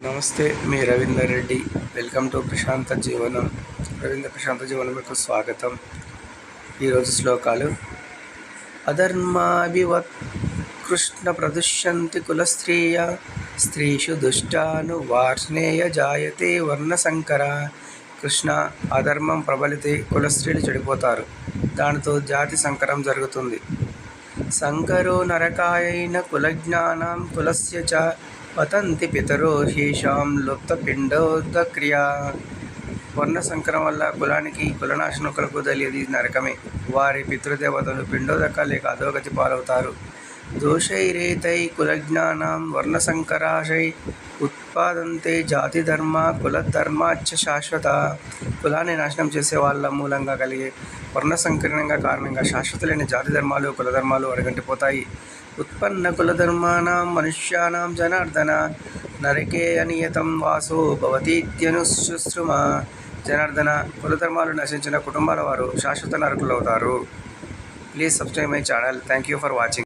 నమస్తే, మీ Ravinder Reddy. Welcome to ప్రశాంత జీవనం. ప్రశాంత జీవనంకు స్వాగతం. ఈరోజు శ్లోకాలు. అధర్మాభివత్ కృష్ణ ప్రదుష్యంతి కులస్త్రీయ స్త్రీషు దుష్టాను వార్ష్ణేయ జాయతే వర్ణశంకర. కృష్ణ, అధర్మం ప్రబలితే కులస్త్రీలు చెడిపోతారు, దానితో జాతి సంకరం జరుగుతుంది. సంకరో నరకాయైన కులజ్ఞానం కులస్య చ పతంతి పితరో హేషాం లుప్తపిండోదక్రియా. వర్ణ సంకరం వల్ల కులానికి కులనాశనం కలుగుదలేది నరకమే. వారి పితృదేవతలు పిండోదక లేక అధోగతి పాలవుతారు. దోషైరేతై కులజ్ఞానం వర్ణసంకరాశై ఉత్పాదంతే జాతిధర్మ కులధర్మాచ్చ శాశ్వత. కులాన్ని నాశనం చేసే వాళ్ళ మూలంగా కలిగే వర్ణసంకరణంగా కారణంగా శాశ్వతలేని జాతి ధర్మాలు కులధర్మాలు అడగంటిపోతాయి. ఉత్పన్న కులధర్మాణం మనుష్యానాం జనార్దన నరకే అనియతం వాసో భవతీత్యనుశుశ్రుమ. జనార్దన, కులధర్మాలు నశించిన కుటుంబాల వారు శాశ్వత నరకులవుతారు. Please subscribe my channel. Thank you for watching.